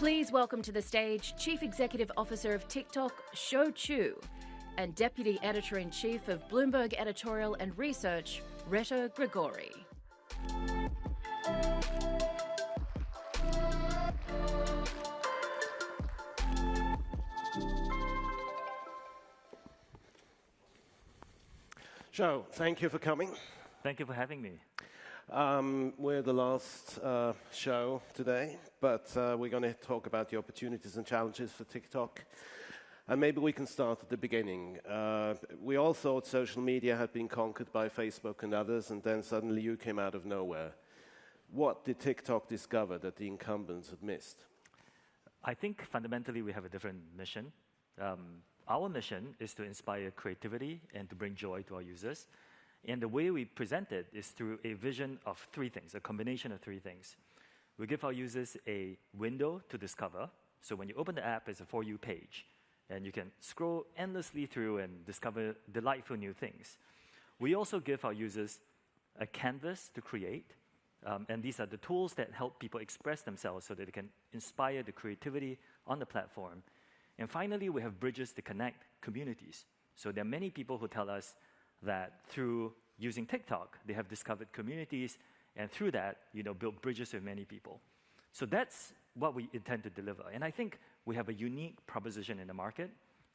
Please welcome to the stage Chief Executive Officer of TikTok, Shou, and Deputy Editor-in-Chief of Bloomberg Editorial and Research, Reto Grigori. Shou, thank you for coming. Thank you for having me. We're the last show today, but we're going to talk about the opportunities and challenges for TikTok. And maybe we can start at the beginning. We all thought social media had been conquered by Facebook and others, and then suddenly you came out of nowhere. What did TikTok discover that the incumbents had missed? I think fundamentally we have a different mission. Our mission is to inspire creativity and to bring joy to our users. And the way we present it is through a vision of three things, a combination of three things. We give our users a window to discover. So when you open the app, it's a For You page. And you can scroll endlessly through and discover delightful new things. We also give our users a canvas to create. And these are the tools that help people express themselves so that they can inspire the creativity on the platform. And finally, we have bridges to connect communities. So there are many people who tell us that through using TikTok, they have discovered communities, and through that, build bridges with many people. So that's what we intend to deliver. And I think we have a unique proposition in the market,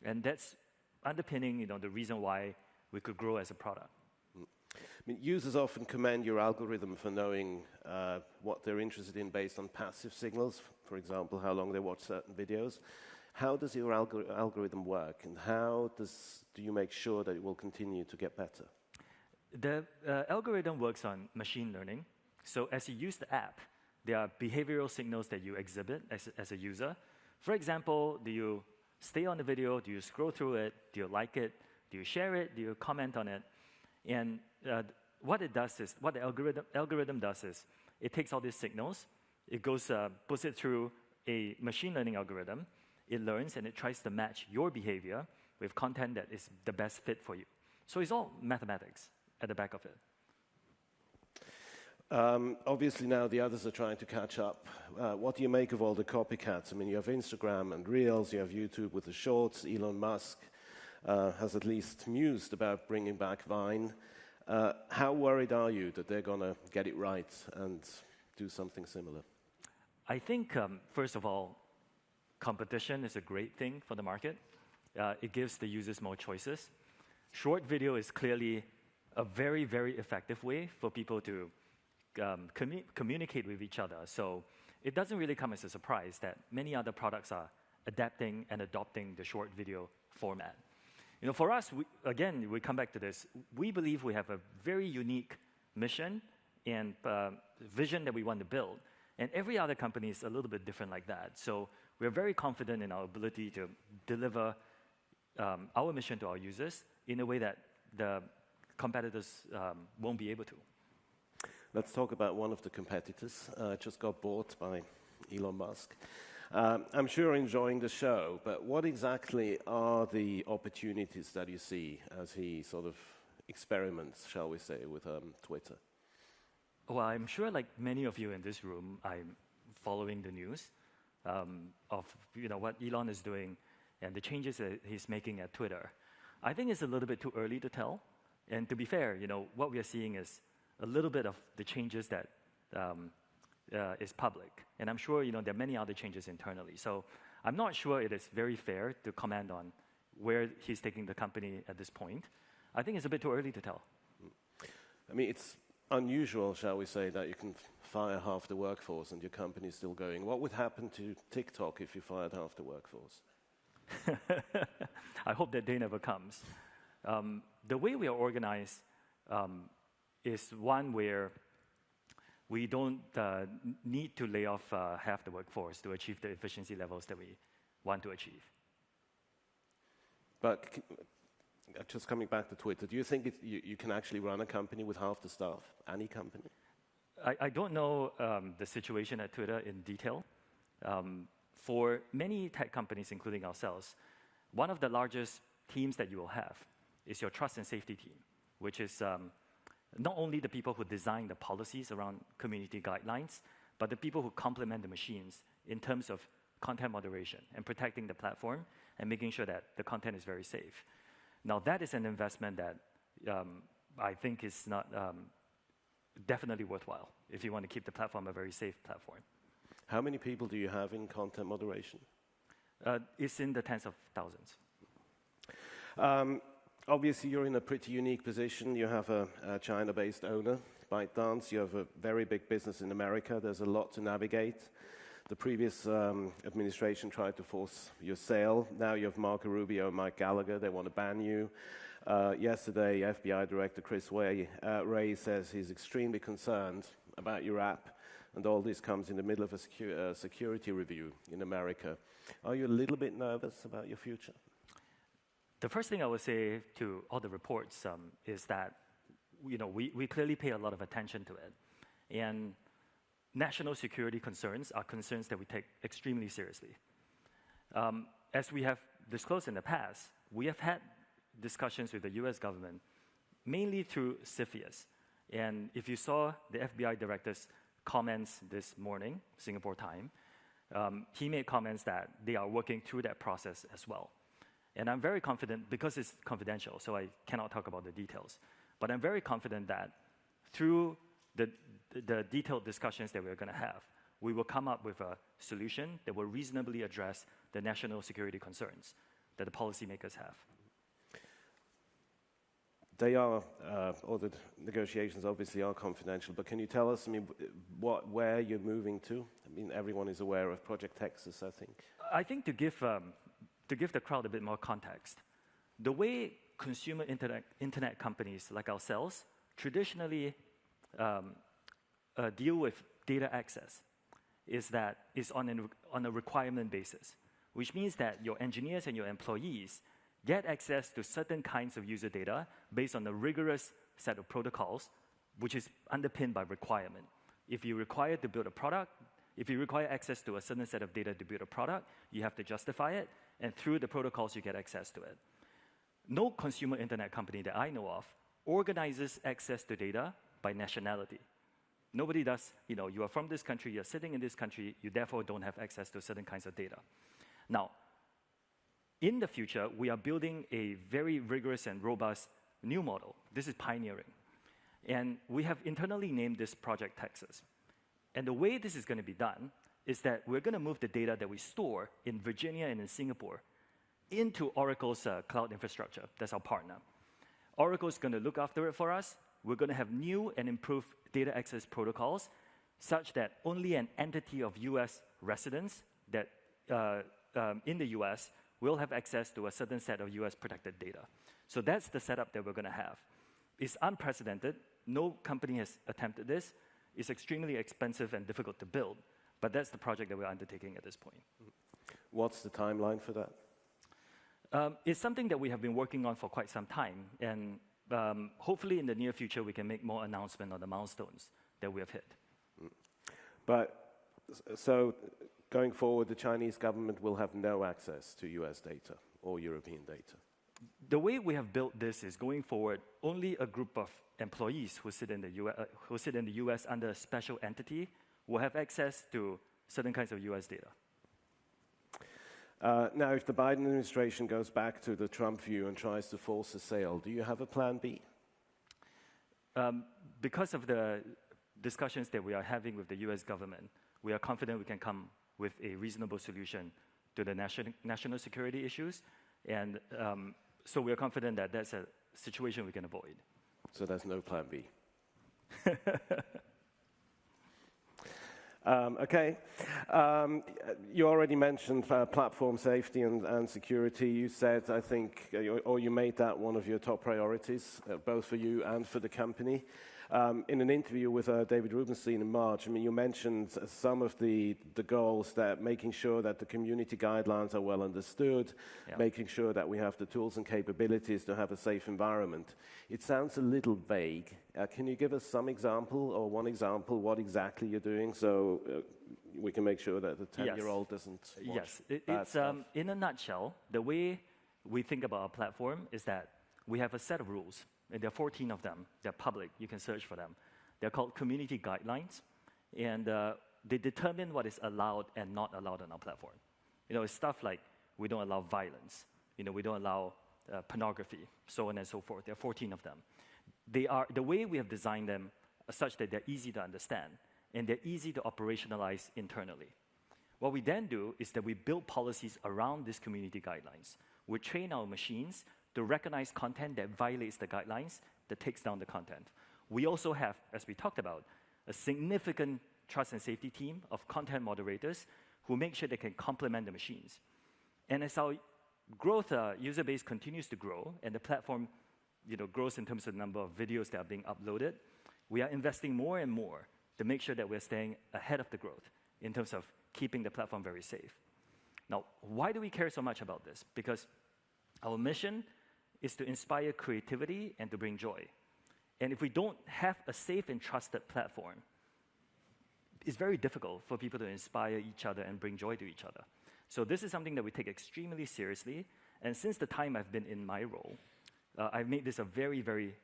and that's underpinning, the reason why we could grow as a product. I mean, users often commend your algorithm for knowing what they're interested in based on passive signals, for example, how long they watch certain videos. How does your algorithm work, and how do you make sure that it will continue to get better? The algorithm works on machine learning. So as you use the app, there are behavioral signals that you exhibit as a user. For example, do you stay on the video? Do you scroll through it? Do you like it? Do you share it? Do you comment on it? And what the algorithm does is it takes all these signals, it goes, puts it through a machine learning algorithm. It learns and it tries to match your behavior with content that is the best fit for you. So it's all mathematics at the back of it. Obviously now the others are trying to catch up. What do you make of all the copycats? I mean, you have Instagram and Reels, you have YouTube with the Shorts. Elon Musk has at least mused about bringing back Vine. How worried are you that they're going to get it right and do something similar? I think, first of all, competition is a great thing for the market. It gives the users more choices. Short video is clearly a very, very effective way for people to communicate with each other. So it doesn't really come as a surprise that many other products are adapting and adopting the short video format. For us, we come back to this. We believe we have a very unique mission and vision that we want to build. And every other company is a little bit different like that. So we're very confident in our ability to deliver our mission to our users in a way that the competitors won't be able to. Let's talk about one of the competitors. Just got bought by Elon Musk. I'm sure you're enjoying the show, but what exactly are the opportunities that you see as he sort of experiments, shall we say, with Twitter? Well, I'm sure like many of you in this room, I'm following the news of what Elon is doing and the changes that he's making at Twitter. I think it's a little bit too early to tell. And to be fair, what we are seeing is a little bit of the changes that is public. And I'm sure there are many other changes internally. So I'm not sure it is very fair to comment on where he's taking the company at this point. I think it's a bit too early to tell. I mean, it's unusual, shall we say, that you can fire half the workforce and your company is still going. What would happen to TikTok if you fired half the workforce? I hope that day never comes. The way we are organized is one where we don't need to lay off half the workforce to achieve the efficiency levels that we want to achieve. But just coming back to Twitter, do you think you can actually run a company with half the staff, any company? I don't know the situation at Twitter in detail. For many tech companies, including ourselves, one of the largest teams that you will have is your trust and safety team, which is not only the people who design the policies around community guidelines, but the people who complement the machines in terms of content moderation and protecting the platform and making sure that the content is very safe. Now, that is an investment that I think is not definitely worthwhile if you want to keep the platform a very safe platform. How many people do you have in content moderation? It's in the tens of thousands. Obviously, you're in a pretty unique position. You have a China-based owner, ByteDance. You have a very big business in America. There's a lot to navigate. The previous administration tried to force your sale. Now you have Marco Rubio and Mike Gallagher. They want to ban you. Yesterday, FBI Director Chris Wray says he's extremely concerned about your app, and all this comes in the middle of a security review in America. Are you a little bit nervous about your future? The first thing I would say to all the reports is that we clearly pay a lot of attention to it. And national security concerns are concerns that we take extremely seriously. As we have disclosed in the past, we have had discussions with the US government, mainly through CFIUS. And if you saw the FBI director's comments this morning, Singapore time, he made comments that they are working through that process as well. And I'm very confident, because it's confidential, so I cannot talk about the details, but I'm very confident that through the detailed discussions that we're going to have, we will come up with a solution that will reasonably address the national security concerns that the policymakers have. They are, all the negotiations obviously are confidential, but can you tell us, where you're moving to? I mean, everyone is aware of Project Texas, I think. I think to give the crowd a bit more context, the way consumer internet companies like ourselves traditionally deal with data access is on a requirement basis, which means that your engineers and your employees get access to certain kinds of user data based on a rigorous set of protocols, which is underpinned by requirement. If you require to build a product, if you require access to a certain set of data to build a product, you have to justify it, and through the protocols, you get access to it. No consumer internet company that I know of organizes access to data by nationality. Nobody does, you are from this country, you're sitting in this country, you therefore don't have access to certain kinds of data. Now, in the future, we are building a very rigorous and robust new model. This is pioneering. And we have internally named this Project Texas. And the way this is going to be done is that we're going to move the data that we store in Virginia and in Singapore into Oracle's cloud infrastructure. That's our partner. Oracle's going to look after it for us. We're going to have new and improved data access protocols such that only an entity of US residents that in the US will have access to a certain set of US protected data. So that's the setup that we're going to have. It's unprecedented. No company has attempted this. It's extremely expensive and difficult to build, but that's the project that we're undertaking at this point. What's the timeline for that? It's something that we have been working on for quite some time, and hopefully in the near future we can make more announcements on the milestones that we have hit. But, so going forward, the Chinese government will have no access to US data or European data? The way we have built this is, going forward, only a group of employees who sit in the US under a special entity will have access to certain kinds of US data. Now, if the Biden administration goes back to the Trump view and tries to force a sale, do you have a plan B? Because of the discussions that we are having with the US government, we are confident we can come with a reasonable solution to the national security issues. And so we are confident that that's a situation we can avoid. So there's no plan B? Okay. You already mentioned platform safety and security. You said, I think, or you made that one of your top priorities, both for you and for the company. In an interview with David Rubenstein in March, you mentioned some of the goals, that making sure that the community guidelines are well understood, making sure that we have the tools and capabilities to have a safe environment. It sounds a little vague. Can you give us some example, or one example, what exactly you're doing, so we can make sure that the 10-year-old doesn't watch bad stuff? In a nutshell, the way we think about our platform is that we have a set of rules. And there are 14 of them. They're public. You can search for them. They're called community guidelines. And they determine what is allowed and not allowed on our platform. It's stuff like we don't allow violence. We don't allow pornography, so on and so forth. There are 14 of them. The way we have designed them are such that they're easy to understand, and they're easy to operationalize internally. What we then do is that we build policies around these community guidelines. We train our machines to recognize content that violates the guidelines, that takes down the content. We also have, as we talked about, a significant trust and safety team of content moderators who make sure they can complement the machines. And as our growth user base continues to grow, and the platform grows in terms of the number of videos that are being uploaded, we are investing more and more to make sure that we're staying ahead of the growth in terms of keeping the platform very safe. Now, why do we care so much about this? Because our mission is to inspire creativity and to bring joy. And if we don't have a safe and trusted platform, it's very difficult for people to inspire each other and bring joy to each other. So this is something that we take extremely seriously. And since the time I've been in my role, I've made this a very, very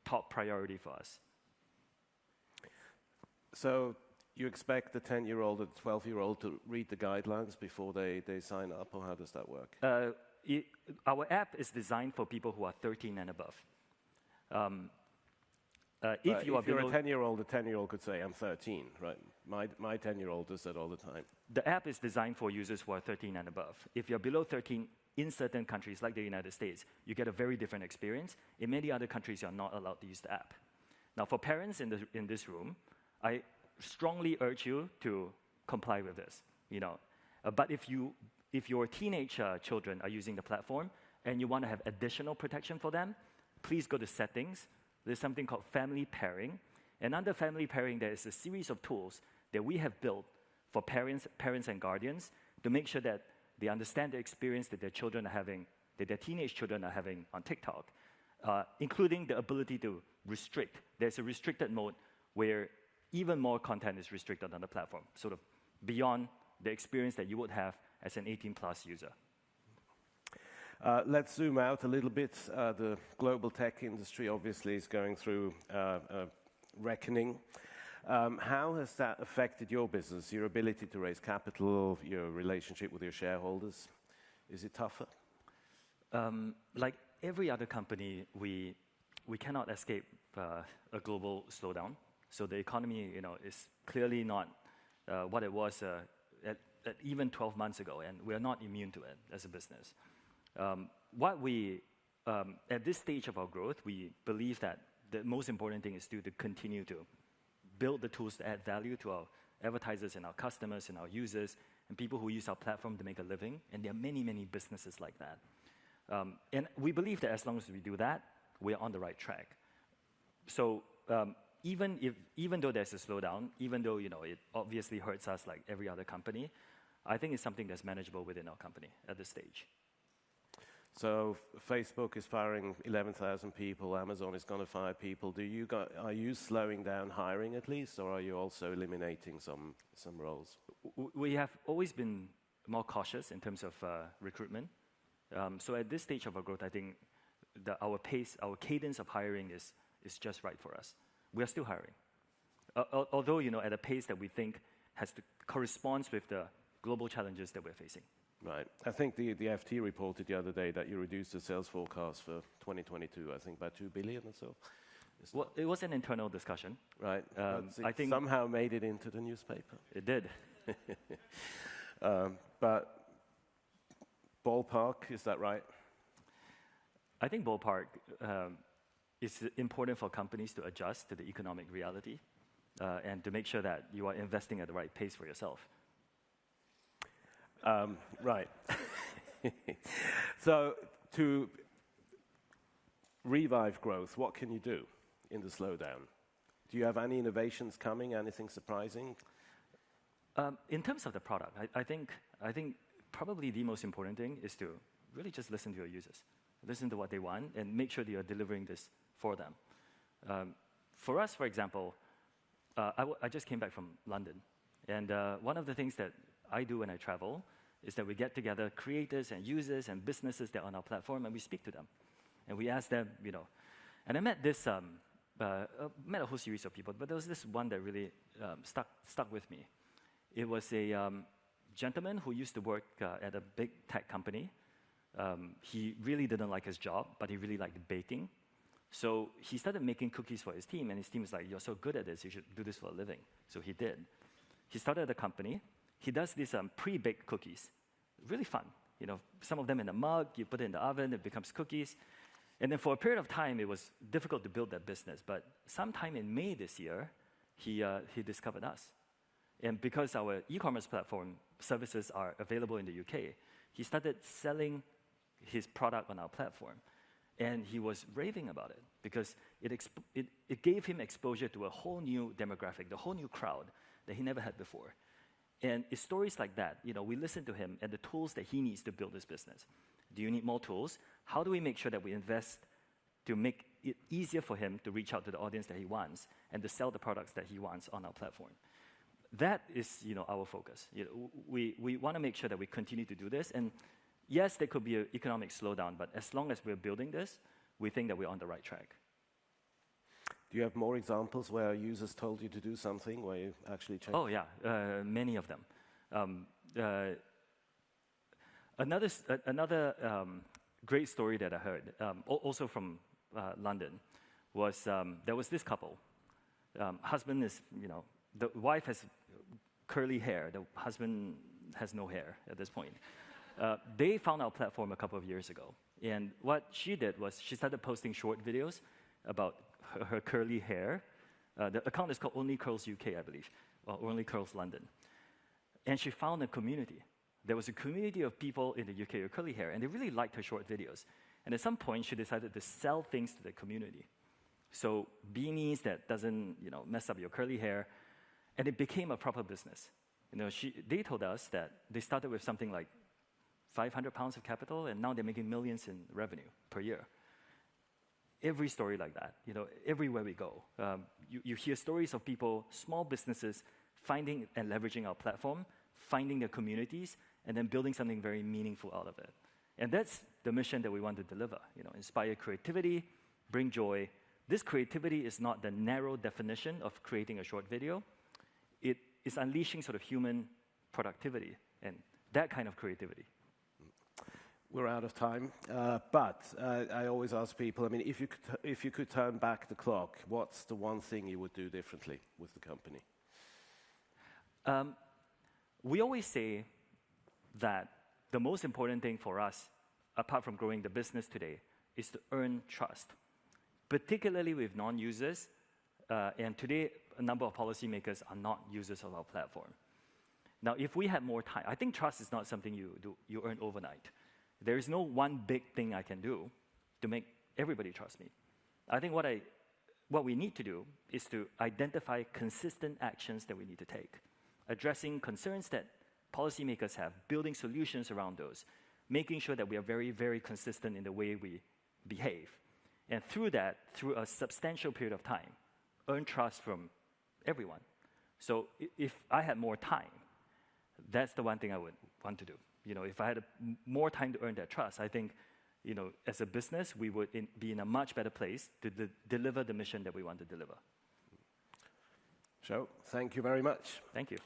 top priority for us. So you expect the 10-year-old or the 12-year-old to read the guidelines before they sign up, or how does that work? Our app is designed for people who are 13 and above. If you're a 10-year-old, the 10-year-old could say, I'm 13, right? My 10-year-old does that all the time. The app is designed for users who are 13 and above. If you're below 13, in certain countries, like the United States, you get a very different experience. In many other countries, you're not allowed to use the app. Now, for parents in this room, I strongly urge you to comply with this. But if your teenage children are using the platform and you want to have additional protection for them, please go to settings. There's something called family pairing. And under family pairing, there is a series of tools that we have built for parents and guardians to make sure that they understand the experience that their children are having, that their teenage children are having on TikTok, including the ability to restrict. There's a restricted mode where even more content is restricted on the platform, sort of beyond the experience that you would have as an 18-plus user. Let's zoom out a little bit. The global tech industry obviously is going through a reckoning. How has that affected your business, your ability to raise capital, your relationship with your shareholders? Is it tougher? Like every other company, we cannot escape a global slowdown. So the economy, is clearly not what it was at even 12 months ago, and we are not immune to it as a business. At this stage of our growth, we believe that the most important thing is to continue to build the tools to add value to our advertisers and our customers and our users and people who use our platform to make a living. And there are many, many businesses like that. And we believe that as long as we do that, we are on the right track. So even though there's a slowdown, even though it obviously hurts us like every other company, I think it's something that's manageable within our company at this stage. So Facebook is firing 11,000 people. Amazon is going to fire people. Are you slowing down hiring at least, or are you also eliminating some roles? We have always been more cautious in terms of recruitment. So at this stage of our growth, I think our cadence of hiring is just right for us. We are still hiring, although at a pace that we think corresponds with the global challenges that we're facing. Right. I think the FT reported the other day that you reduced the sales forecast for 2022, I think by 2 billion or so. Well, it was an internal discussion. Right. I think somehow made it into the newspaper. It did. But ballpark, is that right? I think ballpark is important for companies to adjust to the economic reality and to make sure that you are investing at the right pace for yourself. Right. So to revive growth, what can you do in the slowdown? Do you have any innovations coming, anything surprising? In terms of the product, I think probably the most important thing is to really just listen to your users. Listen to what they want and make sure that you're delivering this for them. For us, for example, I just came back from London. And one of the things that I do when I travel is that we get together creators and users and businesses that are on our platform, and we speak to them. And we ask them, and I met met a whole series of people, but there was this one that really stuck with me. It was a gentleman who used to work at a big tech company. He really didn't like his job, but he really liked baking. So he started making cookies for his team, and his team was like, "You're so good at this, you should do this for a living." So he did. He started a company. He does these pre-baked cookies. Really fun. Some of them in a mug, you put it in the oven, it becomes cookies. And then for a period of time, it was difficult to build that business. But sometime in May this year, he discovered us. And because our e-commerce platform services are available in the UK, he started selling his product on our platform. And he was raving about it because it gave him exposure to a whole new demographic, the whole new crowd that he never had before. And it's stories like that. We listen to him and the tools that he needs to build this business. Do you need more tools? How do we make sure that we invest to make it easier for him to reach out to the audience that he wants and to sell the products that he wants on our platform? That is, our focus. We want to make sure that we continue to do this. And yes, there could be an economic slowdown, but as long as we're building this, we think that we're on the right track. Do you have more examples where users told you to do something where you actually changed? Oh, yeah, many of them. Another great story that I heard, also from London, was there was this couple. Husband is, the wife has curly hair. The husband has no hair at this point. They found our platform a couple of years ago. And what she did was she started posting short videos about her curly hair. The account is called Only Curls UK, I believe, or Only Curls London. And she found a community. There was a community of people in the UK with curly hair, and they really liked her short videos. And at some point, she decided to sell things to the community. So beanies that doesn't, mess up your curly hair, and it became a proper business. They told us that they started with something like 500 pounds of capital, and now they're making millions in revenue per year. Every story like that, everywhere we go. You hear stories of people, small businesses, finding and leveraging our platform, finding their communities, and then building something very meaningful out of it. And that's the mission that we want to deliver. Inspire creativity, bring joy. This creativity is not the narrow definition of creating a short video. It is unleashing sort of human productivity and that kind of creativity. We're out of time, but I always ask people, if you could turn back the clock, what's the one thing you would do differently with the company? We always say that the most important thing for us, apart from growing the business today, is to earn trust, particularly with non-users. And today, a number of policymakers are not users of our platform. Now, if we had more time, I think trust is not something you earn overnight. There is no one big thing I can do to make everybody trust me. I think what we need to do is to identify consistent actions that we need to take, addressing concerns that policymakers have, building solutions around those, making sure that we are very, very consistent in the way we behave. And through that, through a substantial period of time, earn trust from everyone. So if I had more time, that's the one thing I would want to do. If I had more time to earn that trust, I think, as a business, we would be in a much better place to deliver the mission that we want to deliver. Shou, thank you very much. Thank you.